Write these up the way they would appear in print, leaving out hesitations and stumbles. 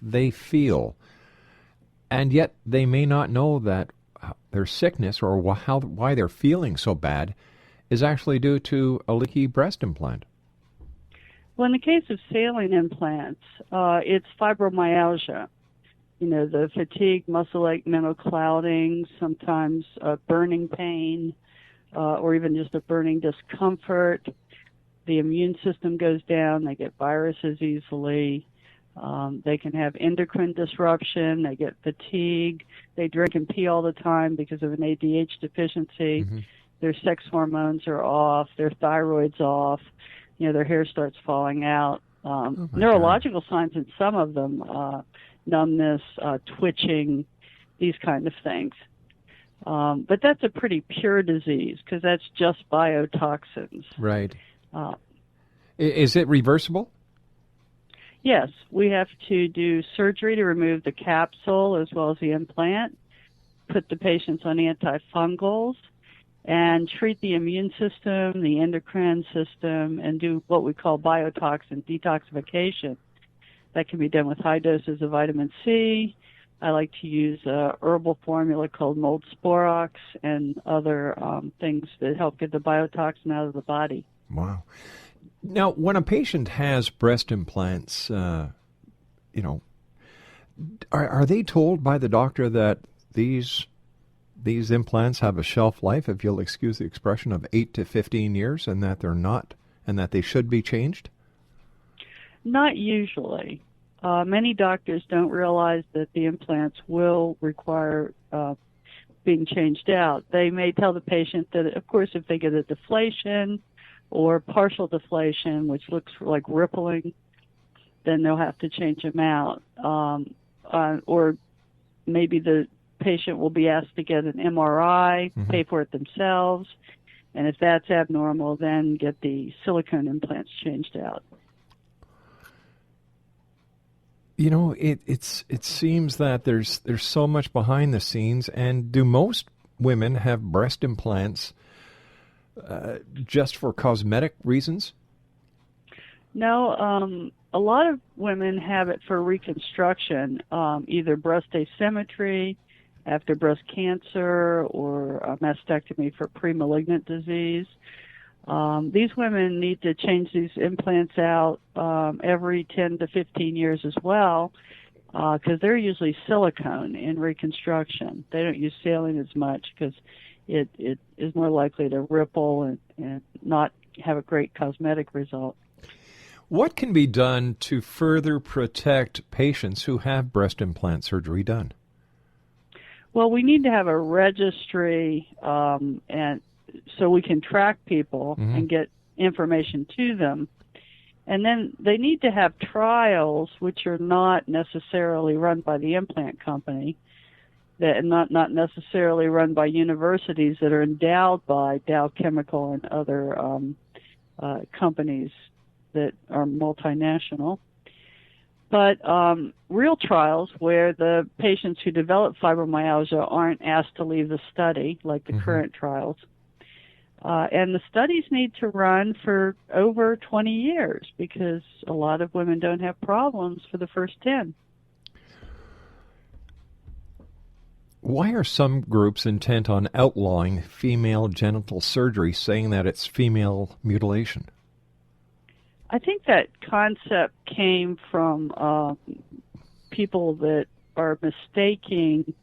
they feel. And yet they may not know that their sickness or why they're feeling so bad is actually due to a leaky breast implant. Well, in the case of saline implants, it's fibromyalgia. You know, the fatigue, muscle ache, mental clouding, sometimes burning pain, or even just a burning discomfort. The immune system goes down. They get viruses easily. They can have endocrine disruption. They get fatigue. They drink and pee all the time because of an ADH deficiency. Mm-hmm. Their sex hormones are off. Their thyroid's off. You know, their hair starts falling out. Neurological signs in some of them, numbness, twitching, these kind of things. But that's a pretty pure disease because that's just biotoxins. Right. Is it reversible? Yes. We have to do surgery to remove the capsule as well as the implant, put the patients on antifungals, and treat the immune system, the endocrine system, and do what we call biotoxin detoxification. That can be done with high doses of vitamin C. I like to use a herbal formula called mold sporox and other things that help get the biotoxin out of the body. Wow. Now, when a patient has breast implants, are they told by the doctor that these implants have a shelf life, if you'll excuse the expression, of 8 to 15 years, and that they're not, and that they should be changed? Not usually. Many doctors don't realize that the implants will require being changed out. They may tell the patient that, of course, if they get a deflation or partial deflation, which looks like rippling, then they'll have to change them out. Or maybe the patient will be asked to get an MRI, mm-hmm. pay for it themselves, and if that's abnormal, then get the silicone implants changed out. You know, it seems that there's so much behind the scenes, and do most women have breast implants just for cosmetic reasons? No, a lot of women have it for reconstruction, either breast asymmetry after breast cancer or a mastectomy for pre-malignant disease. These women need to change these implants out every 10 to 15 years as well, because they're usually silicone in reconstruction. They don't use saline as much because it is more likely to ripple and not have a great cosmetic result. What can be done to further protect patients who have breast implant surgery done? Well, we need to have a registry, and so we can track people mm-hmm. and get information to them. And then they need to have trials, which are not necessarily run by the implant company, that not necessarily run by universities that are endowed by Dow Chemical and other companies that are multinational. But real trials where the patients who develop fibromyalgia aren't asked to leave the study, like the mm-hmm. current trials. And the studies need to run for over 20 years because a lot of women don't have problems for the first 10. Why are some groups intent on outlawing female genital surgery, saying that it's female mutilation? I think that concept came from people that are mistaking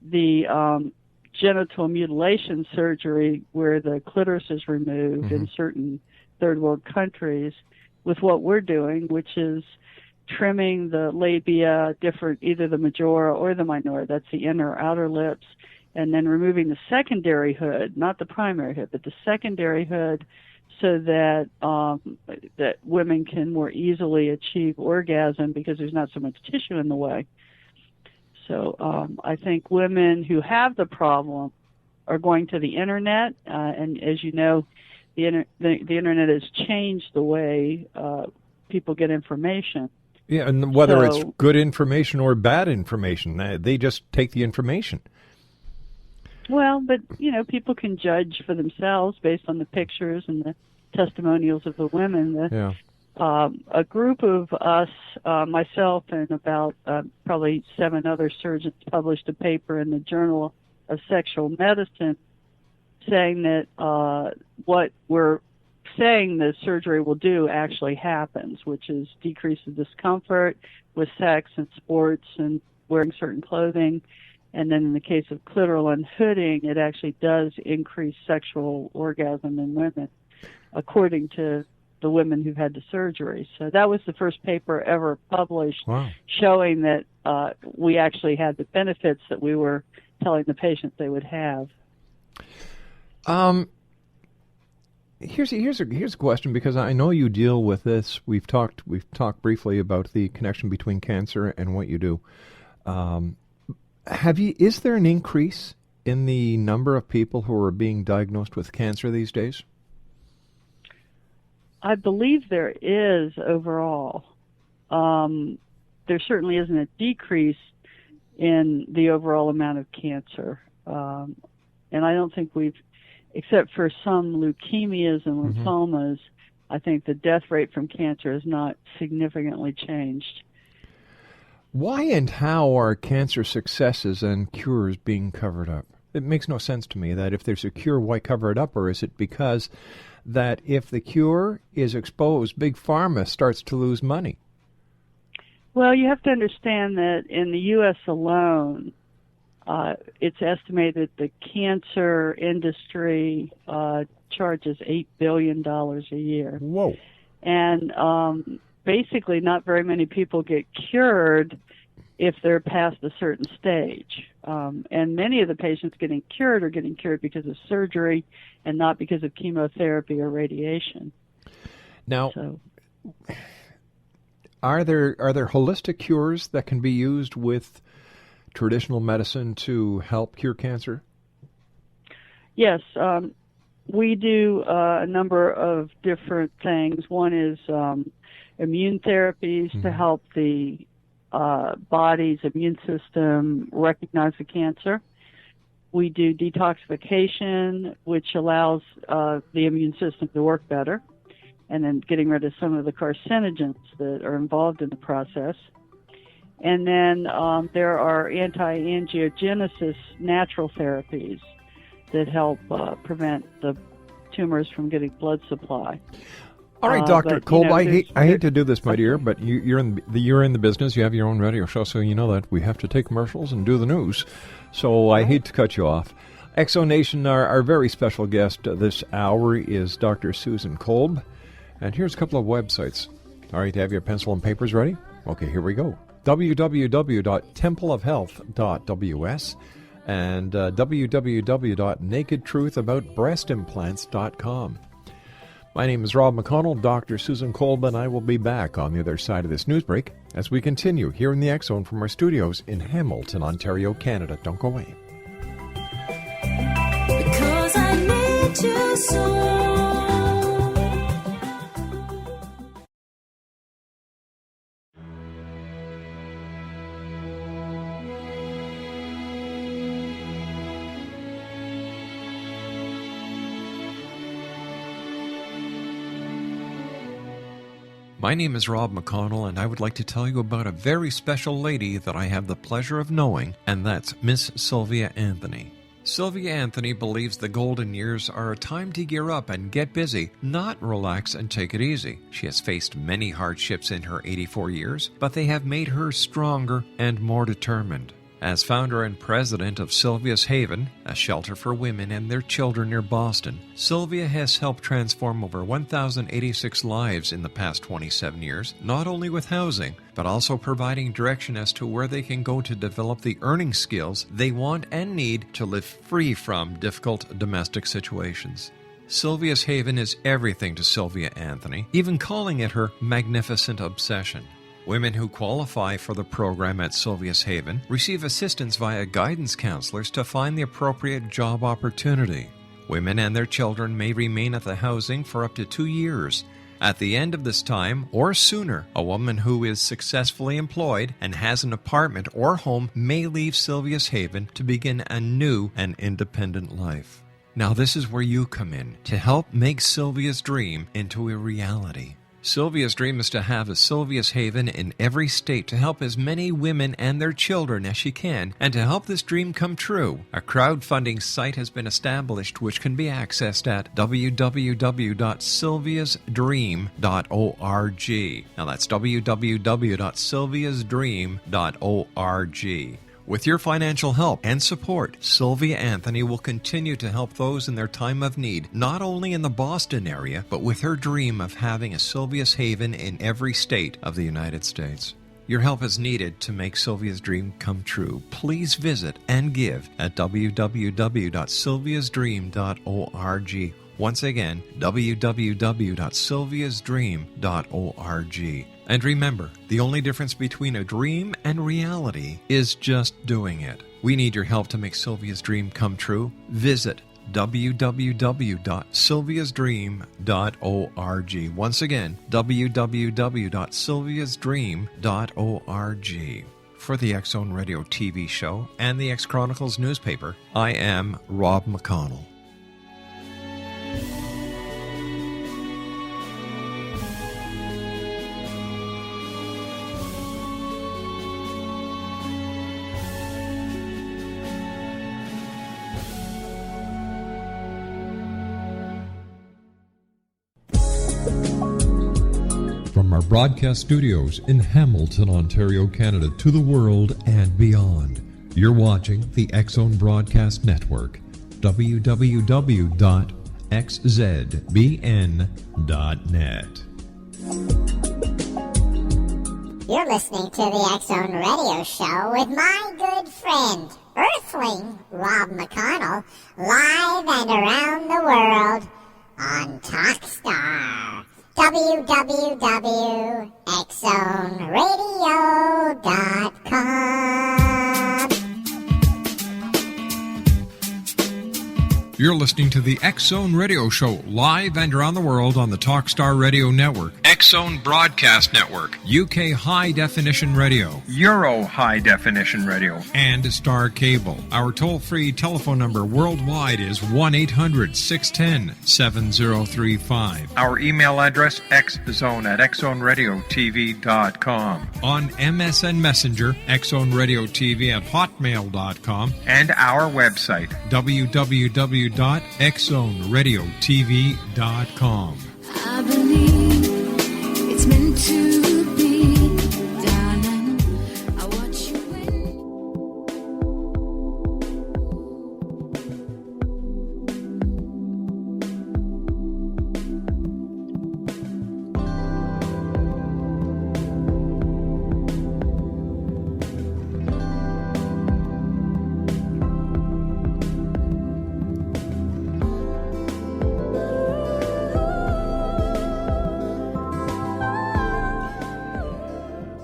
the genital mutilation surgery where the clitoris is removed mm-hmm. in certain third world countries with what we're doing, which is trimming the labia, either the majora or the minora, that's the inner or outer lips, and then removing the secondary hood, not the primary hood, but the secondary hood, so that that women can more easily achieve orgasm because there's not so much tissue in the way. So I think women who have the problem are going to the internet, and as you know, the internet has changed the way people get information. Yeah, and whether it's good information or bad information, they just take the information. Well, but, people can judge for themselves based on the pictures and the testimonials of the women. a group of us, myself and about probably 7 other surgeons, published a paper in the Journal of Sexual Medicine saying that what we're saying the surgery will do actually happens, which is decrease the discomfort with sex and sports and wearing certain clothing. And then in the case of clitoral unhooding, it actually does increase sexual orgasm in women, according to the women who've had the surgery. So that was the first paper ever published. Wow. Showing that we actually had the benefits that we were telling the patients they would have. Here's a question, because I know you deal with this. We've talked briefly about the connection between cancer and what you do. Is there an increase in the number of people who are being diagnosed with cancer these days? I believe there is overall. There certainly isn't a decrease in the overall amount of cancer. And I don't think except for some leukemias and lymphomas, I think the death rate from cancer has not significantly changed. Why and how are cancer successes and cures being covered up? It makes no sense to me that if there's a cure, why cover it up? Or is it because that if the cure is exposed, Big Pharma starts to lose money? Well, you have to understand that in the U.S. alone, it's estimated the cancer industry charges $8 billion a year. Whoa. And basically not very many people get cured if they're past a certain stage. And many of the patients getting cured are getting cured because of surgery and not because of chemotherapy or radiation. Now, are there holistic cures that can be used with traditional medicine to help cure cancer? Yes, we do a number of different things. One is immune therapies to help the body's immune system recognize the cancer. We do detoxification, which allows the immune system to work better, and then getting rid of some of the carcinogens that are involved in the process. And then there are anti-angiogenesis natural therapies that help prevent the tumors from getting blood supply. All right, Dr. Kolb, I hate to do this, my dear, but you're in the business. You have your own radio show, so you know that we have to take commercials and do the news. So I hate to cut you off. Exonation, our very special guest this hour is Dr. Susan Kolb. And here's a couple of websites. All right, have your pencil and papers ready? Okay, here we go. www.templeofhealth.ws and www.nakedtruthaboutbreastimplants.com. My name is Rob McConnell. Dr. Susan Kolb and I will be back on the other side of this news break as we continue here in the X Zone from our studios in Hamilton, Ontario, Canada. Don't go away. Because I need you so. My name is Rob McConnell, and I would like to tell you about a very special lady that I have the pleasure of knowing, and that's Miss Sylvia Anthony. Sylvia Anthony believes the golden years are a time to gear up and get busy, not relax and take it easy. She has faced many hardships in her 84 years, but they have made her stronger and more determined. As founder and president of Sylvia's Haven, a shelter for women and their children near Boston, Sylvia has helped transform over 1,086 lives in the past 27 years, not only with housing, but also providing direction as to where they can go to develop the earning skills they want and need to live free from difficult domestic situations. Sylvia's Haven is everything to Sylvia Anthony, even calling it her magnificent obsession. Women who qualify for the program at Sylvia's Haven receive assistance via guidance counselors to find the appropriate job opportunity. Women and their children may remain at the housing for up to 2 years. At the end of this time, or sooner, a woman who is successfully employed and has an apartment or home may leave Sylvia's Haven to begin a new and independent life. Now this is where you come in to help make Sylvia's dream into a reality. Sylvia's dream is to have a Sylvia's Haven in every state to help as many women and their children as she can, and to help this dream come true. A crowdfunding site has been established which can be accessed at www.sylviasdream.org. Now that's www.sylviasdream.org. With your financial help and support, Sylvia Anthony will continue to help those in their time of need, not only in the Boston area, but with her dream of having a Sylvia's Haven in every state of the United States. Your help is needed to make Sylvia's dream come true. Please visit and give at www.sylviasdream.org. Once again, www.sylviasdream.org. And remember, the only difference between a dream and reality is just doing it. We need your help to make Sylvia's dream come true. Visit www.sylviasdream.org. Once again, www.sylviasdream.org. For the X Zone Radio TV show and the X Chronicles newspaper, I am Rob McConnell. From our broadcast studios in Hamilton, Ontario, Canada, to the world and beyond, you're watching the X Zone Broadcast Network, www.xzbn.net. You're listening to the X Zone Radio Show with my good friend, Earthling Rob McConnell, live and around the world on Talkstar. www.xzoneradio.com. You're listening to the X Zone Radio Show, live and around the world on the Talkstar Radio Network, X Zone Broadcast Network, UK High Definition Radio, Euro High Definition Radio, and Star Cable. Our toll-free telephone number worldwide is 1-800-610-7035. Our email address, xzone@xzoneradiotv.com. On MSN Messenger, xzoneradiotv@hotmail.com, and our website, www.xzoneradiotv.com. I believe it's meant to be, darling. I watch you win.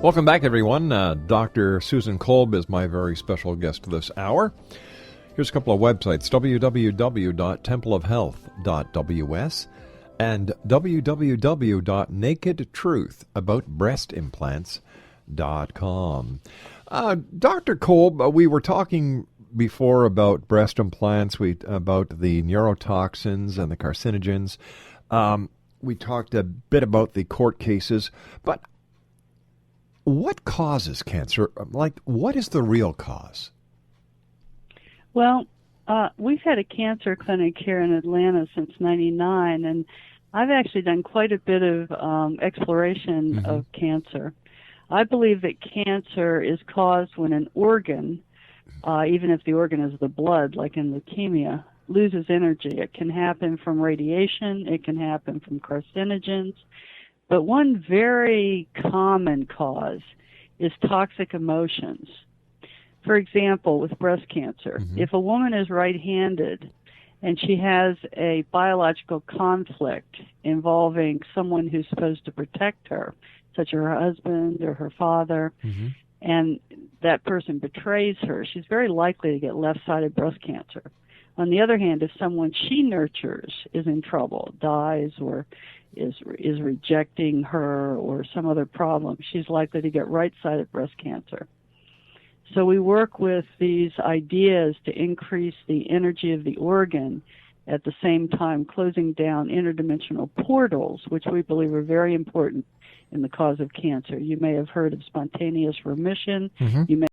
Welcome back, everyone. Dr. Susan Kolb is my very special guest this hour. Here's a couple of websites, www.templeofhealth.ws and www.nakedtruthAboutBreastImplants.com. Dr. Kolb, we were talking before about breast implants, about the neurotoxins and the carcinogens. We talked a bit about the court cases, but what causes cancer? Like, what is the real cause? Well, we've had a cancer clinic here in Atlanta since '99, and I've actually done quite a bit of exploration of cancer. I believe that cancer is caused when an organ, even if the organ is the blood, like in leukemia, loses energy. It can happen from radiation. It can happen from carcinogens. But one very common cause is toxic emotions. For example, with breast cancer, if a woman is right-handed and she has a biological conflict involving someone who's supposed to protect her, such as her husband or her father, and that person betrays her, she's very likely to get left-sided breast cancer. On the other hand, if someone she nurtures is in trouble, dies, or is rejecting her or some other problem, she's likely to get right-sided breast cancer. So we work with these ideas to increase the energy of the organ at the same time closing down interdimensional portals, which we believe are very important in the cause of cancer. You may have heard of spontaneous remission. You may